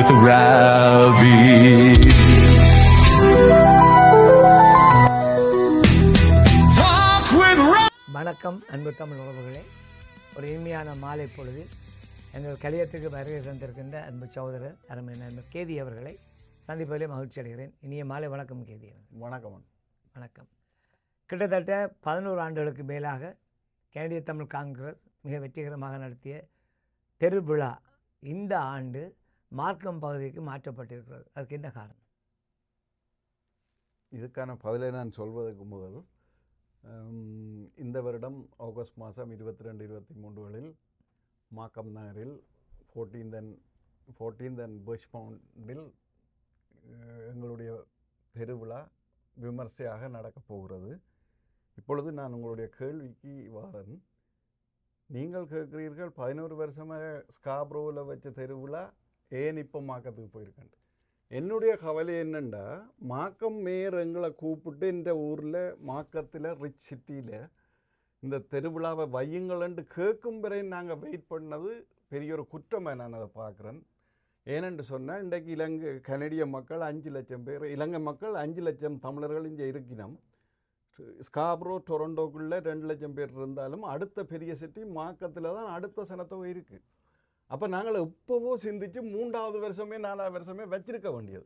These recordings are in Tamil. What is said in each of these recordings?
with Ravi. Talk with Ravi. வணக்கம் அன்பு தமிழ் உறவுகளே, ஒரு இனிமையான மாலை பொழுதில் எங்கள் கலியத்துக்கு வருகை தந்திருக்கின்ற அன்பு சகோதரர் அருமை நண்பர் கேதி அவர்களை சந்திப்பதிலே மகிழ்ச்சி அடைகிறேன். இனிய மாலை வணக்கம் கேதி அவர்கள். வணக்கம். வணக்கம். கிட்டத்தட்ட 11 ஆண்டுகளுக்கு மேலாக கனடிய தமிழ் காங்கிரஸ் மிக வெற்றிகரமாக நடத்திய தெருவிழா இந்த ஆண்டு மார்க்கம் பகுதிக்கு மாற்றப்பட்டிருக்கிறது. அதுக்கு என்ன காரணம்? இதுக்கான பதிலை நான் சொல்வதற்கு முதல் இந்த வருடம் ஆகஸ்ட் மாதம் 22-23 மாக்கம் நகரில் 14th and பர்ச்மவுண்டில் எங்களுடைய தெருவிழா விமர்சையாக நடக்கப் போகிறது. இப்பொழுது நான் உங்களுடைய கேள்விக்கு வாரன். நீங்கள் கேட்குறீர்கள் 11 வருஷமாக ஸ்காப்ரோவில் வச்ச தெருவிழா ஏன் இப்போ மாக்கத்துக்கு போயிருக்கேன். என்னுடைய கவலை என்னென்னா, மாக்கம் மேயர் எங்களை கூப்பிட்டு இந்த ஊரில் மாக்கத்தில் ரிச் சிட்டியில் இந்த தெருவிழாவை வையுங்களேன்ட்டு கேட்கும் வரை நாங்கள் வெயிட் பண்ணது பெரிய ஒரு குற்றமாக நான் அதை பார்க்குறேன். ஏனென்று சொன்னால், இன்றைக்கு கனடிய மக்கள் 5 லட்சம் பேர், இலங்கை மக்கள் 5 லட்சம் தமிழர்கள் இங்கே இருக்கிறோம். ஸ்காப்ரோ டொரண்டோக்குள்ளே 2 லட்சம் பேர் இருந்தாலும் அடுத்த பெரிய சிட்டி மாக்கத்தில் தான் அடுத்த சனத்தொகை இருக்குது. அப்போ நாங்கள் எப்போவோ சிந்தித்து 3வது வருஷமே 4வது வருஷமே வச்சிருக்க வேண்டியது.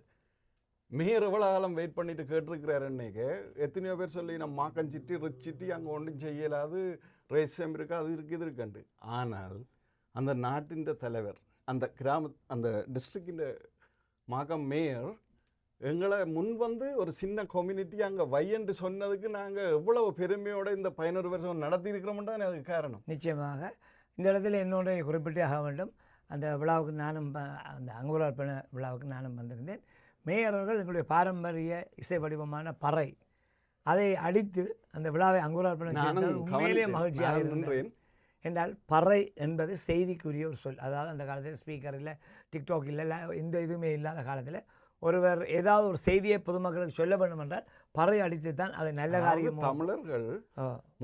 மேயர் எவ்வளோ காலம் வெயிட் பண்ணிட்டு கேட்டிருக்கிறார். அன்னைக்கு எத்தனையோ பேர் சொல்லி நம்ம மாக்கம் சிட்டி ரிச் சிட்டி அங்கே ஒன்றும் செய்யலாது, ரேசியம் இருக்குது, அது இருக்குது, இது இருக்குண்டு. ஆனால் அந்த நாட்டின் தலைவர், அந்த டிஸ்ட்ரிக்டின் மாக்கம் மேயர் எங்களை முன் வந்து ஒரு சின்ன கம்யூனிட்டி அங்கே வையன்று சொன்னதுக்கு நாங்கள் எவ்வளவு பெருமையோடு இந்த 11 வருஷம் நடத்தியிருக்கிறோம்னு தான் அதுக்கு காரணம். நிச்சயமாக இந்த இடத்துல என்னோட குறிப்பிட்டே ஆக வேண்டும். அந்த விழாவுக்கு நானும் அந்த அங்குரார்ப்பண விழாவுக்கு நானும் வந்திருந்தேன். மேயர் அவர்கள் எங்களுடைய பாரம்பரிய இசை வடிவமான பறை அதை அடித்து அந்த விழாவை அங்குரார்ப்பணம் செய்தால் உண்மையிலே மகிழ்ச்சியாக இருந்தேன். என்றால் பறை என்பது செய்திக்குரிய ஒரு சொல். அதாவது அந்த காலத்தில் ஸ்பீக்கர் இல்லை, டிக்டாக் இல்லை, இந்த இதுவுமே இல்லாத காலத்தில் ஒருவர் ஏதாவது ஒரு செய்தியை பொதுமக்களுக்கு சொல்ல வேண்டும் என்றால் பறை அடித்து தான் அதை நல்ல காரியம். தமிழர்கள்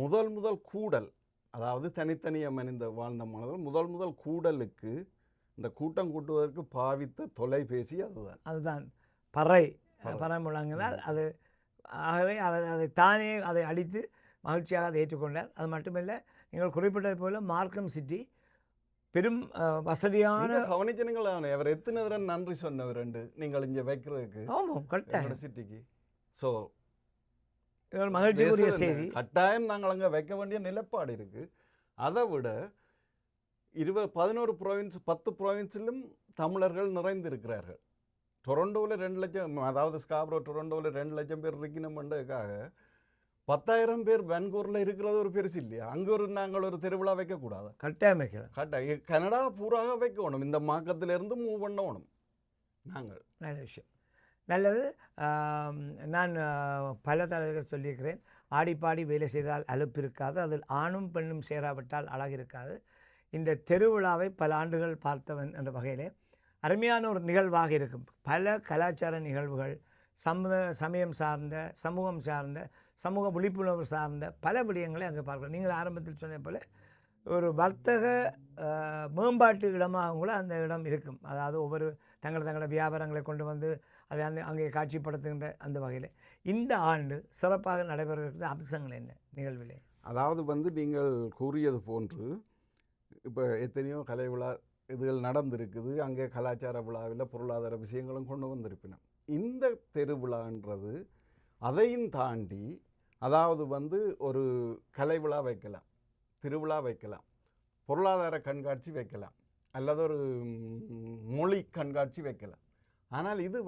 முதல் கூடல், அதாவது தனித்தனியாக மனித வாழ்ந்த மனிதர்கள் முதல் கூடலுக்கு இந்த கூட்டம் கூட்டுவதற்கு பாவித்த தொலைபேசி அதுதான் பறை முழங்கினால் அது. ஆகவே அதை தானே அதை அடித்து மகிழ்ச்சியாக அதை ஏற்றுக்கொண்டார். அது மட்டுமில்லை, நீங்கள் குறிப்பிட்டது போல மார்க்கம் சிட்டி பெரும் வசதியான கவனிச்சனங்கள். அவர் எத்தனை தடவை நன்றி சொன்னவர் நீங்கள் இங்கே வைக்கிறதுக்கு. ஆமாம், கட்டாயம் சிட்டிக்கு. ஸோ மகிழ்ச்சிக்குரிய செய்தி. கட்டாயம் நாங்கள் அங்கே வைக்க வேண்டிய நிலைப்பாடு இருக்குது. அதை விட 11 ப்ராவின்ஸ் 10 ப்ராவின்ஸிலும் தமிழர்கள் நிறைந்திருக்கிறார்கள். டொரண்டோவில் 2 லட்சம், அதாவது ஸ்காப்ரோ டொரண்டோவில் 2 லட்சம் பேர் இருக்கணுமென்றதுக்காக 10,000 பேர் வென்கூரில் இருக்கிறது ஒரு பெருசு இல்லையா? அங்கே நாங்கள் ஒரு திருவிழா வைக்கக்கூடாது? கட்டாயம் வைக்கலாம். கட்டாயம் கனடா பூராக வைக்கணும். இந்த மாக்கத்திலேருந்து மூவ் பண்ணணும் நாங்கள். நல்ல விஷயம், நல்லது. நான் பல தலைவர்கள் சொல்லியிருக்கிறேன், ஆடிப்பாடி வேலை செய்தால் அலுப்பு இருக்காது, அதில் ஆணும் பெண்ணும் சேராவிட்டால் அழகு இருக்காது. இந்த திருவிழாவை பல ஆண்டுகள் பார்த்தவன் என்ற வகையிலே அருமையான ஒரு நிகழ்வாக இருக்கும். பல கலாச்சார நிகழ்வுகள், சமயம் சார்ந்த, சமூகம் சார்ந்த, சமூக விழிப்புணர்வு சார்ந்த பல விடயங்களை அங்கே பார்க்கலாம். நீங்கள் ஆரம்பத்தில் சொன்ன போல் ஒரு வர்த்தக மேம்பாட்டு இடமாக கூட அந்த இடம் இருக்கும். அதாவது ஒவ்வொரு தங்களோட வியாபாரங்களை கொண்டு வந்து அதை அங்கே காட்சிப்படுத்துகின்ற அந்த வகையில் இந்த ஆண்டு சிறப்பாக நடைபெறுகிற அம்சங்கள் என்ன நிகழ்விலே? அதாவது நீங்கள் கூறியது போன்று இப்போ எத்தனையோ கலை விழா இதுகள் நடந்திருக்குது. அங்கே கலாச்சார விழாவில் பொருளாதார விஷயங்களும் கொண்டு வந்திருப்பினோம். இந்த தெருவிழான்றது அதையும் தாண்டி, அதாவது ஒரு கலை விழா வைக்கலாம், திருவிழா வைக்கலாம், பொருளாதார கண்காட்சி வைக்கலாம், அல்லது ஒரு மொழி கண்காட்சி வைக்கலாம். ஆனால் இது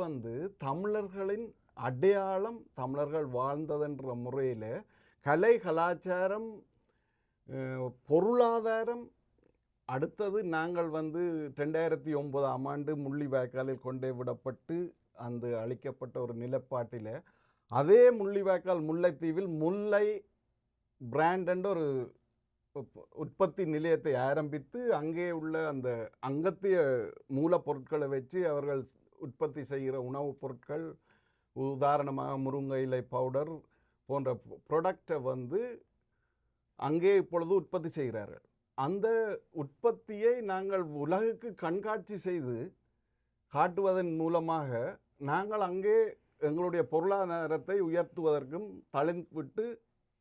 தமிழர்களின் அடையாளம், தமிழர்கள் வாழ்ந்ததுன்ற முறையில் கலை, கலாச்சாரம், பொருளாதாரம். அடுத்தது நாங்கள் 2009ஆம் ஆண்டு முள்ளிவாய்க்காலில் கொண்டே விடப்பட்டு அந்த அளிக்கப்பட்ட ஒரு நிலப்பாட்டில் அதே முள்ளிவாய்க்கால் முல்லைத்தீவில் முல்லை பிராண்ட் என்ற ஒரு உற்பத்தி நிலையத்தை ஆரம்பித்து அங்கே உள்ள அந்த அங்கத்திய மூலப்பொருட்களை வச்சு அவர்கள் உற்பத்தி செய்கிற உணவுப் பொருட்கள், உதாரணமாக முருங்கை இலை பவுடர் போன்ற ப்ராடக்டை அங்கே இப்பொழுது உற்பத்தி செய்கிறார்கள். அந்த உற்பத்தியை நாங்கள் உலகுக்கு கண்காட்சி செய்து காட்டுவதன் மூலமாக நாங்கள் அங்கே எங்களுடைய பொருளாதாரத்தை உயர்த்துவதற்கும் தளிர்விட்டு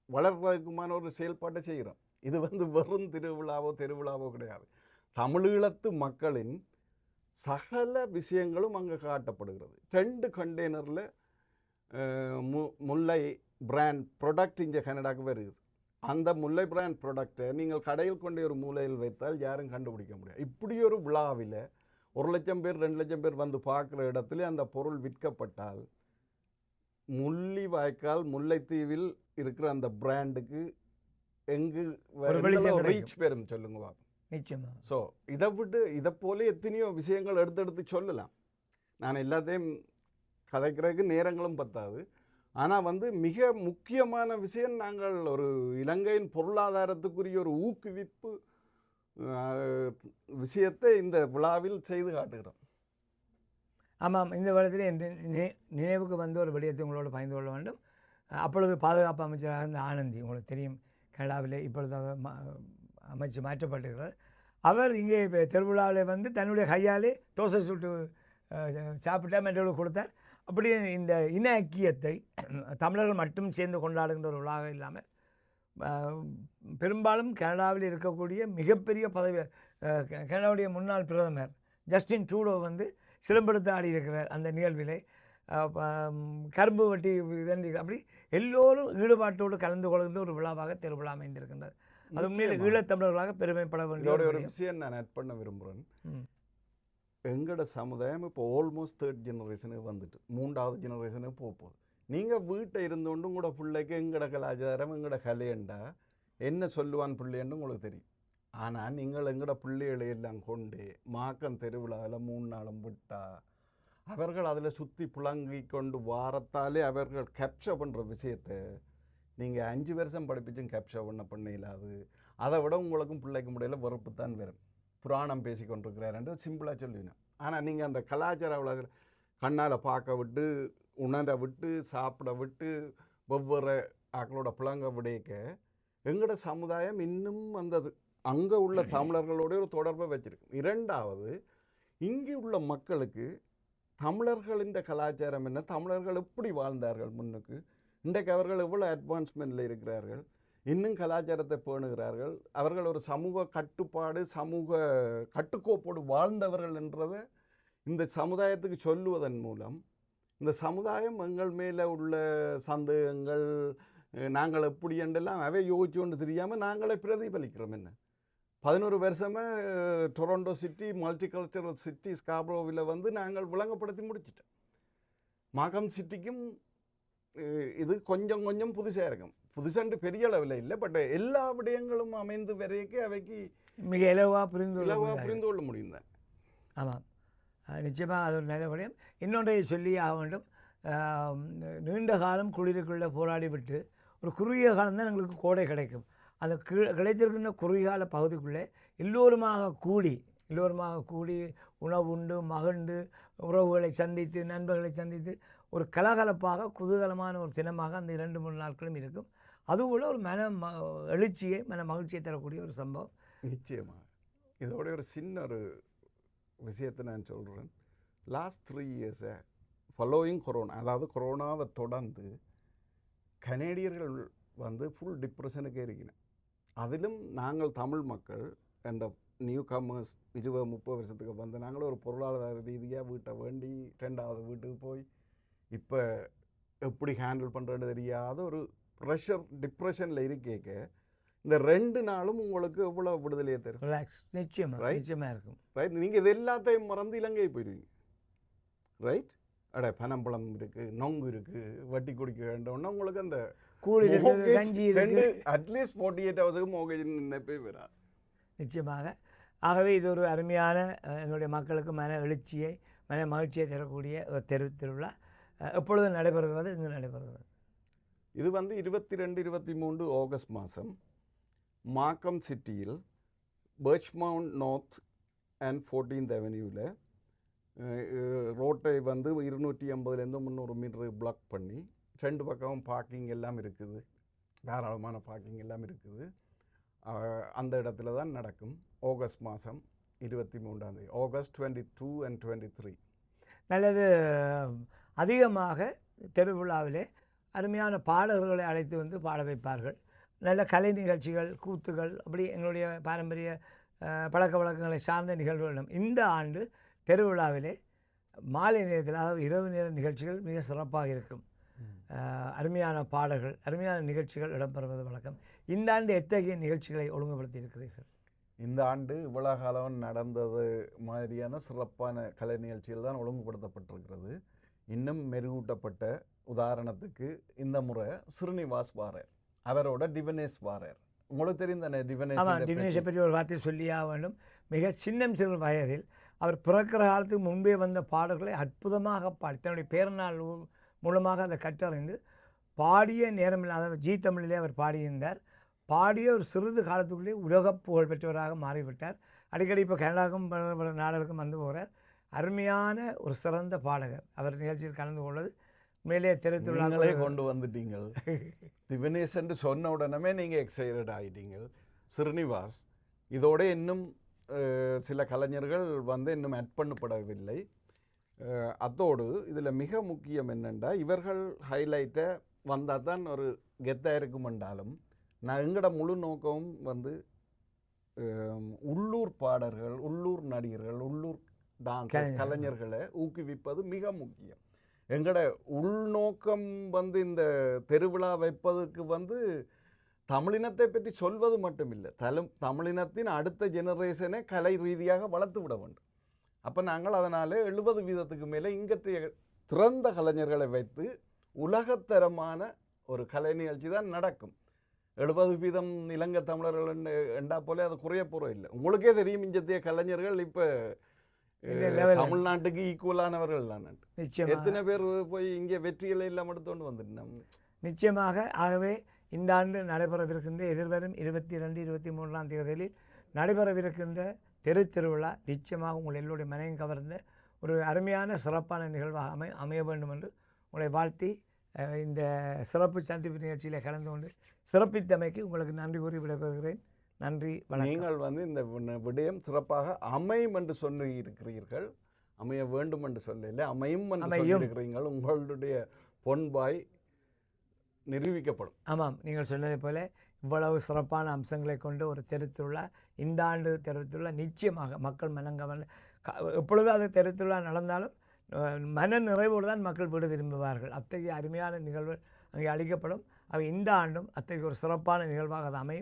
வளர்வதற்குமான ஒரு செயல்பாட்டை செய்கிறோம். இது வெறும் திருவிழாவோ கிடையாது. தமிழீழத்து மக்களின் சகல விஷயங்களும் அங்கே காட்டப்படுகிறது. 2 கண்டெய்னரில் முல்லை பிராண்ட் ப்ராடக்ட் இங்கே கனடாக்கு வருது. அந்த முல்லை பிராண்ட் ப்ராடக்டை நீங்கள் கடையில் கொண்டே ஒரு மூலையில் வைத்தால் யாரும் கண்டுபிடிக்க முடியாது. இப்படி ஒரு விழாவில் 1,00,000 பேர் 2,00,000 பேர் வந்து பார்க்குற இடத்துல அந்த பொருள் விற்கப்பட்டால் முள்ளிவாய்க்கால் முல்லைத்தீவில் இருக்கிற அந்த பிராண்டுக்கு எங்கு ரீச் பெறும் சொல்லுங்க. நிச்சயமா. ஸோ இதை போல எத்தனையோ விஷயங்கள் எடுத்து சொல்லலாம். நான் எல்லாத்தையும் கதைக்கிறதுக்கு நேரங்களும் பத்தாது. ஆனால் மிக முக்கியமான விஷயம், நாங்கள் ஒரு இலங்கையின் பொருளாதாரத்துக்குரிய ஒரு ஊக்குவிப்பு விஷயத்தை இந்த விழாவில் செய்து காட்டுகிறோம். ஆமாம், இந்த வருடத்தில் என் நினைவுக்கு வந்து ஒரு விடயத்தை உங்களோட பகிர்ந்து கொள்ள வேண்டும். அப்பொழுது பாதுகாப்பு அமைச்சராக இருந்த ஆனந்தி, உங்களுக்கு தெரியும், கனடாவில் இப்பொழுது அமைச்சு மாற்றப்பட்டிருக்கிறார். அவர் இங்கே திருவிழாவில் வந்து தன்னுடைய கையாலே தோசை சுட்டு சாப்பிட்டா மற்றவர்களுக்கு கொடுத்தார். அப்படியே இந்த இன ஐக்கியத்தை தமிழர்கள் மட்டும் சேர்ந்து கொண்டாடுகின்ற ஒரு விழாக இல்லாமல் பெரும்பாலும் கனடாவில் இருக்கக்கூடிய மிகப்பெரிய பதவி, கனடாவுடைய முன்னாள் பிரதமர் ஜஸ்டின் ட்ரூடோ வந்து சிலம்பெடுத்து ஆடி இருக்கிறார் அந்த நிகழ்விலே. கரும்பு வெட்டி இதன்றி அப்படி எல்லோரும் ஈடுபாட்டோடு கலந்து கொள்கின்ற ஒரு விழாவாக திருவிழா அமைந்திருக்கின்றது. அது உண்மையில் ஈழத்தமிழர்களாக பெருமைப்பட வேண்டிய ஒரு விஷயம் நான் ஆட் பண்ண விரும்புகிறேன். எங்களோட சமுதாயம் இப்போ ஆல்மோஸ்ட் 3rd ஜெனரேஷனுக்கு வந்துட்டு 3வது ஜெனரேஷனுக்கு போகுது. நீங்கள் வீட்டை இருந்தோண்டு உங்களோட பிள்ளைக்கு எங்களோட கலாச்சாரம் எங்களோட கலையண்டா என்ன சொல்லுவான் பிள்ளைன்னு உங்களுக்கு தெரியும். ஆனால் நீங்கள் எங்களோட பிள்ளைகளை எல்லாம் கொண்டு மாக்கம் தெருவிழாவில் 3 நாளும் விட்டா அவர்கள் அதில் சுற்றி புழங்கி கொண்டு வாரத்தாலே அவர்கள் கேப்சர் பண்ணுற விஷயத்தை நீங்கள் 5 வருஷம் படிப்பிச்சும் கேப்சர் பண்ண இல்லாது. அதை விட உங்களுக்கும் பிள்ளைக்கு முடியல வெறுப்பு தான் வரும். புராணம் பேசி கொண்டிருக்கிறாருன்ட்டு சிம்பிளாக சொல்லுவீங்க. ஆனால் நீங்கள் அந்த கலாச்சார விழாவில் கண்ணால் பார்க்க விட்டு உணர விட்டு சாப்பிட விட்டு ஒவ்வொரு ஆக்களோட புழங்க விடைக்க எங்களோட சமுதாயம் இன்னும் அந்த அங்கே உள்ள தமிழர்களோட ஒரு தொடர்பை வச்சிருக்கு. 2வது, இங்கே உள்ள மக்களுக்கு தமிழர்களின் கலாச்சாரம் என்ன, தமிழர்கள் எப்படி வாழ்ந்தார்கள் முன்னுக்கு, இன்றைக்கு அவர்கள் எவ்வளோ அட்வான்ஸ்மெண்ட்டில் இருக்கிறார்கள், இன்னும் கலாச்சாரத்தை பேணுகிறார்கள், அவர்கள் ஒரு சமூக கட்டுப்பாடு சமூக கட்டுக்கோப்போடு வாழ்ந்தவர்கள் என்றதை இந்த சமுதாயத்துக்கு சொல்லுவதன் மூலம் இந்த சமுதாயம் எங்கள் மேலே உள்ள சந்தேகங்கள் நாங்கள் எப்படி என்றெல்லாம் அவை யோசிச்சு கொண்டு தெரியாமல் நாங்களே பிரதிபலிக்கிறோம். என்ன 11 வருஷமாக டொரண்டோ சிட்டி மல்டிகல்ச்சரல் சிட்டி ஸ்காப்ரோவில் வந்து நாங்கள் விளங்கப்படுத்தி முடிச்சிட்டோம். மாகம் சிட்டிக்கும் இது கொஞ்சம் கொஞ்சம் புதுசாக இருக்கும். புதுசாண்டு பெரிய அளவில் இல்லை, பட் எல்லா விடயங்களும் அமைந்து வரைக்கும் அவைக்கு மிக இலவாக புரிந்து கொள்ள முடியும் தான். ஆமாம், நிச்சயமாக அது ஒரு நல்ல விடயம். இன்னொன்றை சொல்லி ஆக வேண்டும். நீண்ட காலம் குளிருக்குள்ளே போராடி விட்டு ஒரு குறுகிய காலம்தான் எங்களுக்கு கோடை கிடைக்கும். அந்த கிடைத்திருக்கின்ற குறுகிய பகுதிக்குள்ளே எல்லோருமாக கூடி உணவு உண்டு மகிழ்ந்து உறவுகளை சந்தித்து நண்பர்களை சந்தித்து ஒரு கலகலப்பாக குதூகலமான ஒரு தினமாக அந்த 2-3 நாட்களும் இருக்கும். அதுபோல் ஒரு எழுச்சியை மகிழ்ச்சியை தரக்கூடிய ஒரு சம்பவம். நிச்சயமாக. இதோட ஒரு சின்ன ஒரு விஷயத்தை நான் சொல்கிறேன். லாஸ்ட் 3 இயர்ஸை ஃபாலோயிங் கொரோனா, அதாவது கொரோனாவை தொடர்ந்து கனேடியர்கள் வந்து ஃபுல் டிப்ரெஷனுக்கே இருக்கிறேன். அதிலும் நாங்கள் தமிழ் மக்கள் அந்த நியூ கமர்ஸ் 20-30 வருஷத்துக்கு வந்து நாங்களும் ஒரு பொருளாதார ரீதியாக வீட்டை வேண்டி 2வது வீட்டுக்கு போய் இப்போ எப்படி ஹேண்டில் பண்ணுறது தெரியாத ஒரு ப்ரெஷர் டிப்ரெஷனில் இருக்கேக்க இந்த 2 நாளும் உங்களுக்கு எவ்வளோ விடுதலையை தரும். ரிலாக்ஸ் நிச்சயமாக இருக்கும். ரைட், நீங்கள் இது எல்லாத்தையும் மறந்து இலங்கை போயிடுவீங்க. ரைட், பனம்பழம் இருக்குது, நொங்கு இருக்குது, வட்டி குடிக்க வேண்டோன்னா உங்களுக்கு அந்த அட்லீஸ்ட் 48 ஹவர்ஸுக்கு மோகேஜ் நினைப்பே வராது. நிச்சயமாக. ஆகவே இது ஒரு அருமையான எங்களுடைய மக்களுக்கு எழுச்சியை மகிழ்ச்சியை தரக்கூடிய ஒரு திருவிழா. எப்பொழுது நடைபெறுகிறது? இங்கு நடைபெறுகிறது. இது வந்து 22-23 ஆகஸ்ட் மாதம் மாக்கம் சிட்டியில் பர்ச்மவுண்ட் நார்த் அண்ட் 14th அவென்யூவில் ரோட்டை வந்து 250 300 மீட்டர் பிளாக் பண்ணி 2 பக்கமும் பார்க்கிங் எல்லாம் இருக்குது, தாராளமான பார்க்கிங் எல்லாம் இருக்குது. அந்த இடத்துல தான் நடக்கும். ஆகஸ்ட் மாதம் 23ஆம் தேதி, ஆகஸ்ட் 22 and 23 நல்லது. அதிகமாக திருவிழாவிலே அருமையான பாடகர்களை அழைத்து வந்து பாட வைப்பார்கள். நல்ல கலை நிகழ்ச்சிகள், கூத்துகள், அப்படி எங்களுடைய பாரம்பரிய பழக்க வழக்கங்களை சார்ந்த நிகழ்வுகளும். இந்த ஆண்டு திருவிழாவிலே மாலை நேரத்தில், அதாவது இரவு நேர நிகழ்ச்சிகள் மிக சிறப்பாக இருக்கும். அருமையான பாடல்கள், அருமையான நிகழ்ச்சிகள் இடம்பெறுவது வழக்கம். இந்த ஆண்டு எத்தகைய நிகழ்ச்சிகளை ஒழுங்குபடுத்தி இருக்கிறீர்கள்? இந்த ஆண்டு இவ்வளோ காலம் நடந்தது மாதிரியான சிறப்பான கலை நிகழ்ச்சிகள் தான் ஒழுங்குபடுத்தப்பட்டிருக்கிறது. இன்னும் மெருகூட்டப்பட்ட, உதாரணத்துக்கு இந்த முறை ஸ்ரீனிவாஸ் வாரர், அவரோட டிவனேஷ் வாரர். உங்களுக்கு தெரியும் தானே டிவினேஷை பற்றி ஒரு வார்த்தை சொல்லியாக வேண்டும். மிக சிறு வயதில் அவர் பிறக்கிற காலத்துக்கு முன்பே வந்த பாடல்களை அற்புதமாக பாடி தன்னுடைய பேரநாள் மூலமாக அதை கற்றறிந்து பாடிய நேரமில்லாத ஜி தமிழிலே அவர் பாடியிருந்தார். பாடிய ஒரு சிறிது காலத்துக்குள்ளே உலக புகழ் பெற்றவராக மாறிவிட்டார். அடிக்கடி இப்போ கனடாவுக்கும் பல நாடுகளுக்கும் வந்து போகிறார். அருமையான ஒரு சிறந்த பாடகர். அவர் நிகழ்ச்சியில் கலந்து கொள்வது மேலே தெரிவித்துள்ளாங்களே கொண்டு வந்துட்டீங்க. திவனேஷ் என்று சொன்ன உடனே நீங்கள் எக்ஸைட்டட் ஆகிட்டீங்க. ஸ்ரீனிவாஸ் இதோட இன்னும் சில கலைஞர்கள் வந்து இன்னும் ஆட் பண்ணப்படவில்லை. அதோடு இதில் மிக முக்கியம் என்னென்னா, இவர்கள் ஹைலைட்டை வந்தால் தான் ஒரு கெத்தாக இருக்கும் என்றாலும், நான் எங்களோட முழு நோக்கமும் வந்து உள்ளூர் பாடல்கள், உள்ளூர் நடிகர்கள், உள்ளூர் டான்ஸர்ஸ், கலைஞர்களை ஊக்குவிப்பது மிக முக்கியம். எங்களோட உள்நோக்கம் வந்து இந்த திருவிழா வைப்பதுக்கு வந்து தமிழினத்தை பற்றி சொல்வது மட்டும் இல்லை, தமிழினத்தின் அடுத்த ஜெனரேஷனை கலை ரீதியாக வளர்த்து விட வேண்டும். அப்போ நாங்கள் அதனால் 70% மேலே இங்கத்தைய திறந்த கலைஞர்களை வைத்து உலகத்தரமான ஒரு கலை நிகழ்ச்சி தான் நடக்கும். 70% இலங்கை தமிழர்கள் என்றா போலே அது குறைய போகிற இல்லை. உங்களுக்கே தெரியும், இங்கத்தைய கலைஞர்கள் இப்போ தமிழ்நாட்டுக்கு ஈக்குவலானவர்கள் தான். எத்தனை பேர் போய் இங்கே வெற்றிகளை எல்லாம் எடுத்துக்கொண்டு வந்துட்டோம். நிச்சயமாக. ஆகவே இந்த ஆண்டு நடைபெறவிருக்கின்ற எதிர்வரும் 22, 23ஆம் தேதியில் நடைபெறவிருக்கின்ற திருவிழா நிச்சயமாக உங்கள் எல்லோருடைய மனையும் கவர்ந்த ஒரு அருமையான சிறப்பான நிகழ்வாக அமைய வேண்டும் என்று உங்களை வாழ்த்தி, இந்த சிறப்பு சந்திப்பு நிகழ்ச்சியில் கலந்து கொண்டு சிறப்பித்தமைக்கு உங்களுக்கு நன்றி கூறி விடைபெறுகிறேன். நன்றி, வணக்கம். நீங்கள் வந்து இந்த விடயம் சிறப்பாக அமையும் என்று சொல்லி இருக்கிறீர்கள். அமைய வேண்டும் என்று சொல்லல, அமையும் என்று சொல்லியிருக்கிறீர்கள். உங்களுடைய பொன்பாய் நிரூபிக்கப்படும். ஆமாம், நீங்கள் சொன்னதை போல இவ்வளவு சிறப்பான அம்சங்களை கொண்டு ஒரு திருவிழா, இந்த ஆண்டு திருவிழா நிச்சயமாக மக்கள் மனங்கவர்ந்து, எப்பொழுதும் அது திருவிழா நடந்தாலும் மன நிறைவோடு தான் மக்கள் வீடு திரும்புவார்கள். அத்தகைய அருமையான நிகழ்வு அங்கே அளிக்கப்படும். அவை இந்த ஆண்டும் அத்தகைய ஒரு சிறப்பான நிகழ்வாக அது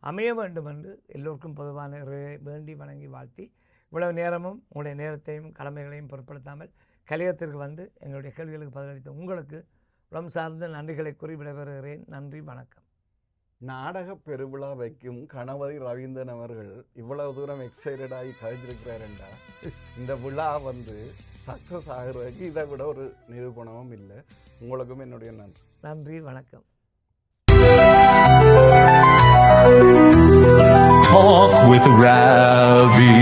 அமைய வேண்டும் என்று எல்லோருக்கும் பொதுவான வேண்டி வணங்கி வாழ்த்தி, இவ்வளவு நேரமும் உங்களுடைய நேரத்தையும் கடமைகளையும் பொருட்படுத்தாமல் கலையத்திற்கு வந்து எங்களுடைய கேள்விகளுக்கு பதிலளித்த உங்களுக்கு உளம் சார்ந்த நன்றிகளை கூறி விடைபெறுகிறேன். நன்றி, வணக்கம். நாடக பெருவிழா வைக்கும் கணபதி ரவீந்திரன் அவர்கள் இவ்வளவு தூரம் எக்ஸைட்டடாகி கழிஞ்சிருக்கிறாருண்டா, இந்த விழா வந்து சக்ஸஸ் ஆகிறதுக்கு இதை விட ஒரு நிரூபணமும் இல்லை. உங்களுக்கும் என்னுடைய நன்றி. நன்றி, வணக்கம். Talk with Ravi.